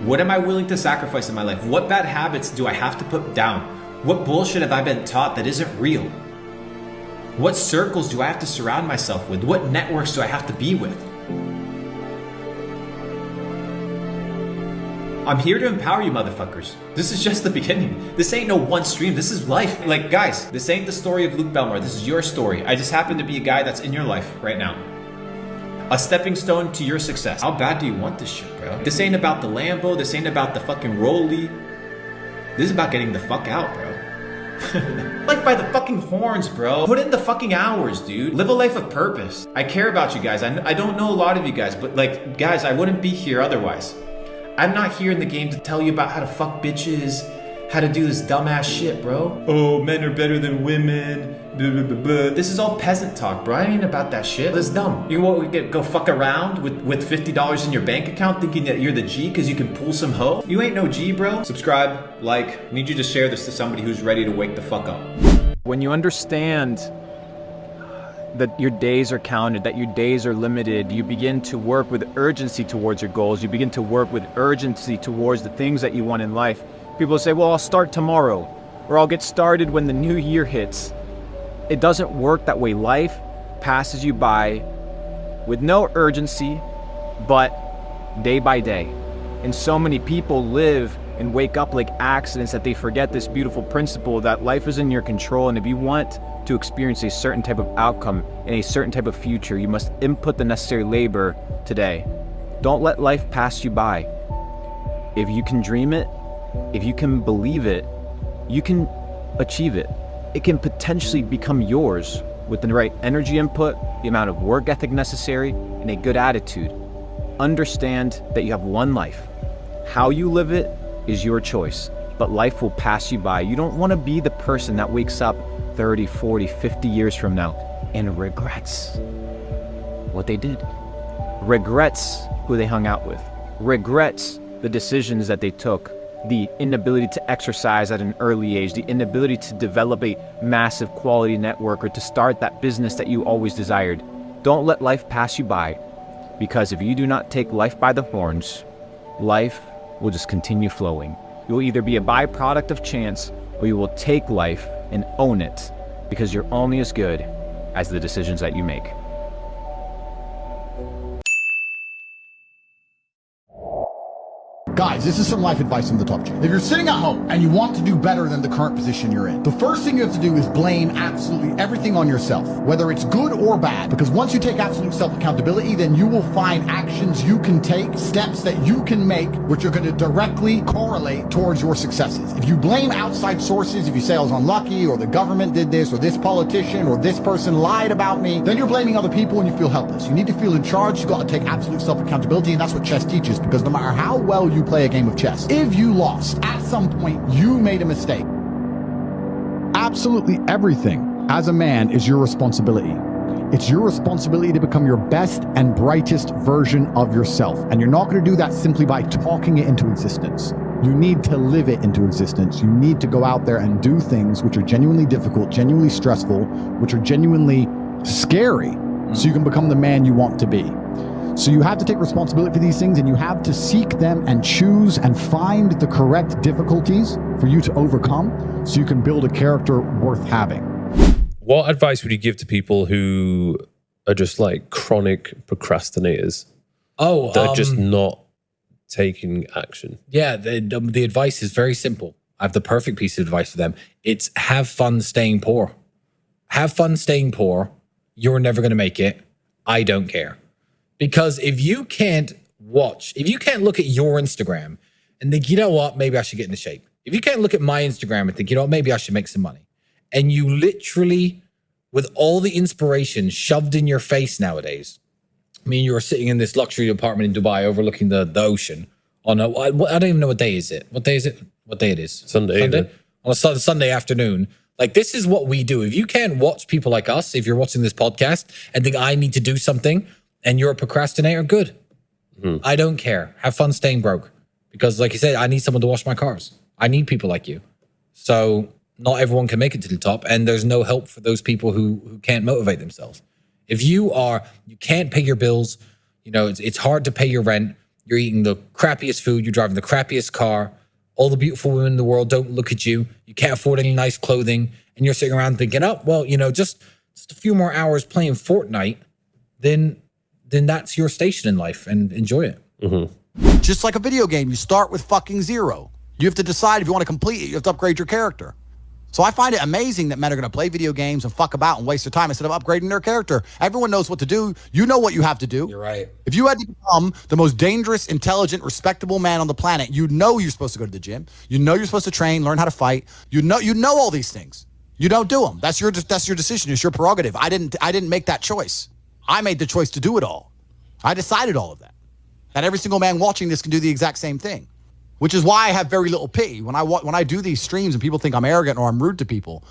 What am I willing to sacrifice in my life? What bad habits do I have to put down? What bullshit have I been taught that isn't real? What circles do I have to surround myself with? What networks do I have to be with? I'm here to empower you motherfuckers. This is just the beginning. This ain't no one stream, this is life. Like guys, this ain't the story of Luke Belmar, this is your story. I just happen to be a guy that's in your life right now. A stepping stone to your success. How bad do you want this shit, bro? This ain't about the Lambo, this ain't about the fucking Rollie. This is about getting the fuck out, bro. Like by the fucking horns, bro. Put in the fucking hours, dude. Live a life of purpose. I care about you guys. I don't know a lot of you guys, but like, guys, I wouldn't be here otherwise. I'm not here in the game to tell you about how to fuck bitches, how to do this dumbass shit, bro. Oh, men are better than women. Blah, blah, blah, blah. This is all peasant talk, bro. I ain't about that shit. That's dumb. You want to go fuck around with $50 in your bank account thinking that you're the G because you can pull some hoe? You ain't no G, bro. Subscribe, like. I need you to share this to somebody who's ready to wake the fuck up. When you understand that your days are counted, that your days are limited, you begin to work with urgency towards your goals. You begin to work with urgency towards the things that you want in life. People say, well, I'll start tomorrow, or I'll get started when the new year hits. It doesn't work that way. Life passes you by with no urgency, but day by day. And so many people live and wake up like accidents that they forget this beautiful principle that life is in your control. And if you want to experience a certain type of outcome and a certain type of future, you must input the necessary labor today. Don't let life pass you by. If you can dream it, if you can believe it, you can achieve it. It can potentially become yours with the right energy input, the amount of work ethic necessary, and a good attitude. Understand that you have one life. How you live it is your choice, but life will pass you by. You don't want to be the person that wakes up 30, 40, 50 years from now and regrets what they did, regrets who they hung out with, regrets the decisions that they took, the inability to exercise at an early age, the inability to develop a massive quality network or to start that business that you always desired. Don't let life pass you by, because if you do not take life by the horns, life will just continue flowing. You will either be a byproduct of chance, or you will take life and own it, because you're only as good as the decisions that you make. Guys, this is some life advice from the top chair. If you're sitting at home and you want to do better than the current position you're in, the first thing you have to do is blame absolutely everything on yourself, whether it's good or bad. Because once you take absolute self-accountability, then you will find actions you can take, steps that you can make, which are going to directly correlate towards your successes. If you blame outside sources, if you say I was unlucky, or the government did this, or this politician, or this person lied about me, then you're blaming other people and you feel helpless. You need to feel in charge. You got to take absolute self-accountability, and that's what chess teaches, because no matter how well you play a game of chess, if you lost, at some point you made a mistake. Absolutely everything as a man is your responsibility. It's your responsibility to become your best and brightest version of yourself. And you're not going to do that simply by talking it into existence. You need to live it into existence. You need to go out there and do things which are genuinely difficult, genuinely stressful, which are genuinely scary, so you can become the man you want to be. So you have to take responsibility for these things, and you have to seek them and choose and find the correct difficulties for you to overcome, so you can build a character worth having. What advice would you give to people who are just like chronic procrastinators? Oh, they're just not taking action. Yeah, the advice is very simple. I have the perfect piece of advice for them. It's have fun staying poor. Have fun staying poor. You're never going to make it. I don't care. Because if you can't look at your Instagram and think, you know what, maybe I should get into shape. If you can't look at my Instagram and think, you know what, maybe I should make some money. And you literally, with all the inspiration shoved in your face nowadays, I mean, you're sitting in this luxury apartment in Dubai overlooking the ocean on I don't even know what day is it. What day is it? What day it is? Sunday. On a Sunday afternoon. Like, this is what we do. If you can't watch people like us, if you're watching this podcast and think I need to do something, and you're a procrastinator, good. I don't care. Have fun staying broke. Because like you said, I need someone to wash my cars. I need people like you. So not everyone can make it to the top, and there's no help for those people who can't motivate themselves. If you can't pay your bills, you know, it's hard to pay your rent, you're eating the crappiest food, you're driving the crappiest car, all the beautiful women in the world don't look at you, you can't afford any nice clothing, and you're sitting around thinking, oh, well, you know, just a few more hours playing Fortnite, then that's your station in life, and enjoy it. Mm-hmm. Just like a video game, you start with fucking zero. You have to decide if you want to complete it. You have to upgrade your character. So I find it amazing that men are going to play video games and fuck about and waste their time instead of upgrading their character. Everyone knows what to do. You know what you have to do. You're right. If you had to become the most dangerous, intelligent, respectable man on the planet, you know you're supposed to go to the gym. You know you're supposed to train, learn how to fight. You know all these things. You don't do them. That's your decision. It's your prerogative. I didn't make that choice. I made the choice to do it all. I decided all of that. That every single man watching this can do the exact same thing. Which is why I have very little pity when I do these streams and people think I'm arrogant or I'm rude to people,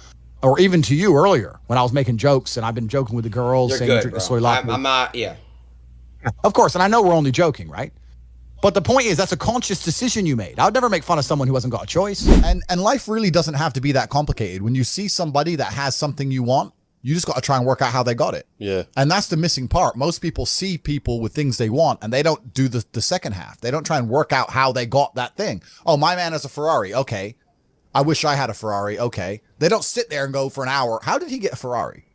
or even to you earlier when I was making jokes and I've been joking with the girls. You're saying good, drink the bro. soy latte. I'm not, yeah. Of course, and I know we're only joking, right? But the point is that's a conscious decision you made. I would never make fun of someone who hasn't got a choice. And life really doesn't have to be that complicated. When you see somebody that has something you want, you just got to try and work out how they got it. Yeah. And that's the missing part. Most people see people with things they want and they don't do the second half. They don't try and work out how they got that thing. Oh, my man has a Ferrari. Okay. I wish I had a Ferrari. Okay. They don't sit there and go for an hour. How did he get a Ferrari?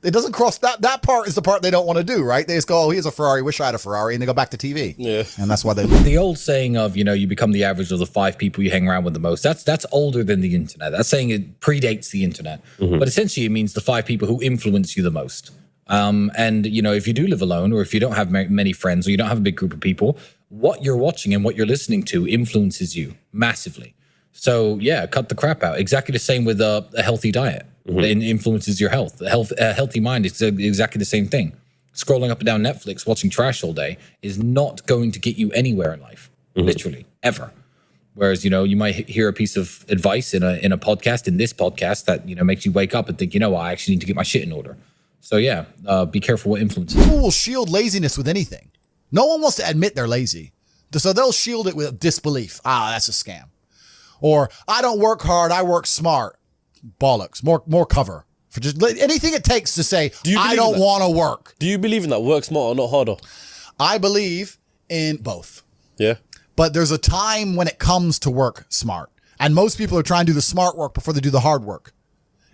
It doesn't cross that part is the part they don't want to do, right? They just go, oh, here's a Ferrari. Wish I had a Ferrari. And they go back to TV. Yeah. And that's why they The old saying of, you know, you become the average of the 5 people you hang around with the most. That's older than the internet. That saying it predates the internet. Mm-hmm. But essentially it means the 5 people who influence you the most. And, you know, if you do live alone or if you don't have many friends or you don't have a big group of people, what you're watching and what you're listening to influences you massively. So, yeah, cut the crap out. Exactly the same with a healthy diet. Mm-hmm. It influences your health. A healthy mind is exactly the same thing. Scrolling up and down Netflix, watching trash all day is not going to get you anywhere in life, literally, ever. Whereas, you know, you might hear a piece of advice in a podcast, in this podcast, that, you know, makes you wake up and think, you know, I actually need to get my shit in order. So, yeah, be careful what influences. People will shield laziness with anything. No one wants to admit they're lazy. So they'll shield it with disbelief. Ah, that's a scam. Or, I don't work hard, I work smart. Bollocks. More cover. For just anything it takes to say, I don't want to work. Do you believe in that? Work smarter, not harder? I believe in both. Yeah. But there's a time when it comes to work smart. And most people are trying to do the smart work before they do the hard work.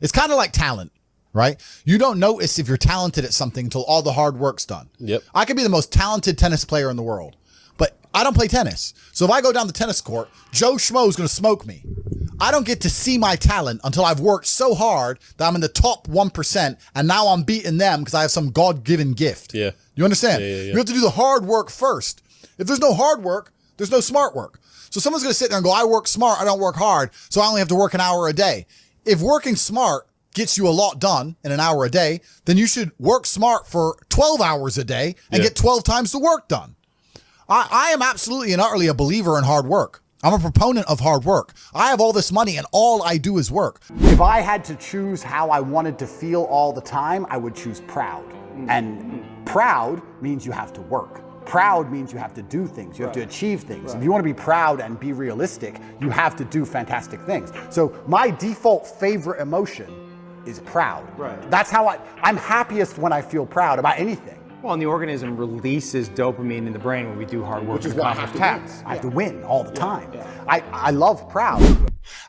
It's kind of like talent, right? You don't notice if you're talented at something until all the hard work's done. Yep. I could be the most talented tennis player in the world, but I don't play tennis. So if I go down the tennis court, Joe Schmo is going to smoke me. I don't get to see my talent until I've worked so hard that I'm in the top 1%, and now I'm beating them because I have some God-given gift. Yeah. You understand? Yeah. You have to do the hard work first. If there's no hard work, there's no smart work. So someone's going to sit there and go, I work smart, I don't work hard, so I only have to work an hour a day. If working smart gets you a lot done in an hour a day, then you should work smart for 12 hours a day and get 12 times the work done. I am absolutely and utterly a believer in hard work. I'm a proponent of hard work. I have all this money and all I do is work. If I had to choose how I wanted to feel all the time, I would choose proud. And proud means you have to work. Proud means you have to do things. You have to achieve things. If you want to be proud and be realistic, you have to do fantastic things. So my default favorite emotion is proud. Right. That's how I'm happiest when I feel proud about anything. Well, and the organism releases dopamine in the brain when we do hard work. Which is why I have to win. I have to win all the time. I love proud.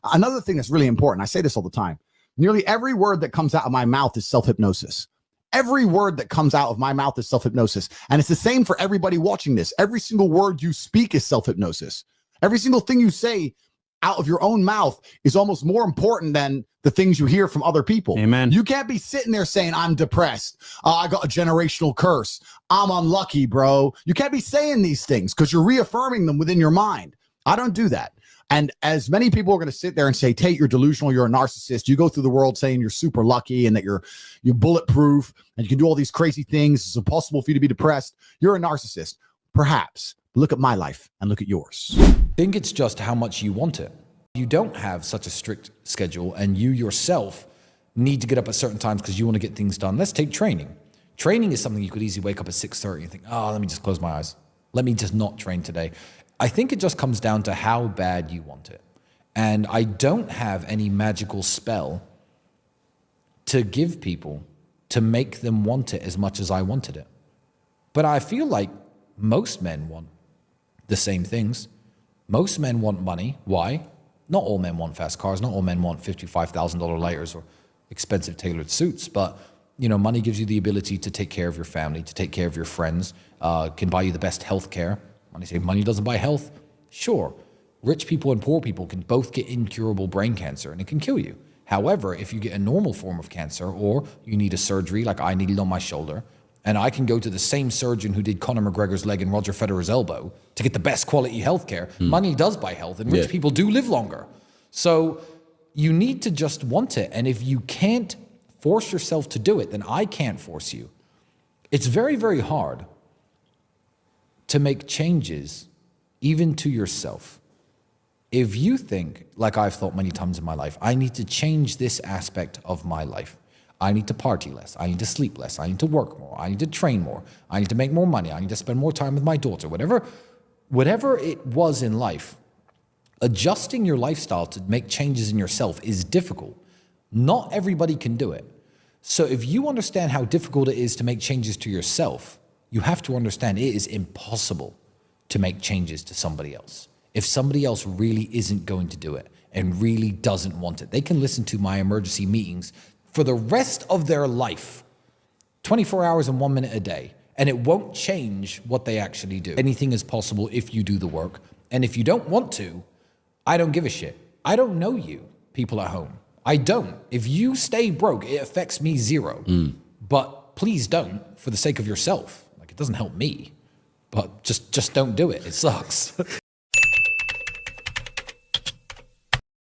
Another thing that's really important, I say this all the time, nearly every word that comes out of my mouth is self-hypnosis. Every word that comes out of my mouth is self-hypnosis. And it's the same for everybody watching this. Every single word you speak is self-hypnosis. Every single thing you say out of your own mouth is almost more important than the things you hear from other people. Amen. You can't be sitting there saying, I'm depressed. I got a generational curse. I'm unlucky, bro. You can't be saying these things because you're reaffirming them within your mind. I don't do that. And as many people are going to sit there and say, Tate, you're delusional, you're a narcissist. You go through the world saying you're super lucky and that you're bulletproof and you can do all these crazy things. It's impossible for you to be depressed. You're a narcissist. Perhaps. Look at my life and look at yours. I think it's just how much you want it. You don't have such a strict schedule and you yourself need to get up at certain times because you want to get things done. Let's take training. Training is something you could easily wake up at 6:30 and think, oh, let me just close my eyes. Let me just not train today. I think it just comes down to how bad you want it. And I don't have any magical spell to give people to make them want it as much as I wanted it. But I feel like most men want the same things. Most men want money. Why? Not all men want fast cars. Not all men want $55,000 lighters or expensive tailored suits. But, you know, money gives you the ability to take care of your family, to take care of your friends, can buy you the best health care. When I say money doesn't buy health, sure. Rich people and poor people can both get incurable brain cancer and it can kill you. However, if you get a normal form of cancer or you need a surgery like I needed on my shoulder, and I can go to the same surgeon who did Conor McGregor's leg and Roger Federer's elbow to get the best quality healthcare, money does buy health and rich people do live longer. So you need to just want it. And if you can't force yourself to do it, then I can't force you. It's very, very hard to make changes even to yourself. If you think, like I've thought many times in my life, I need to change this aspect of my life. I need to party less. I need to sleep less. I need to work more. I need to train more. I need to make more money. I need to spend more time with my daughter. Whatever it was in life, adjusting your lifestyle to make changes in yourself is difficult. Not everybody can do it. So if you understand how difficult it is to make changes to yourself, you have to understand it is impossible to make changes to somebody else. If somebody else really isn't going to do it and really doesn't want it, they can listen to my emergency meetings for the rest of their life, 24 hours and 1 minute a day, and it won't change what they actually do. Anything is possible if you do the work. And if you don't want to, I don't give a shit. I don't know you, people at home. I don't. If you stay broke, it affects me zero. But please don't, for the sake of yourself. Like, it doesn't help me. But just don't do it. It sucks.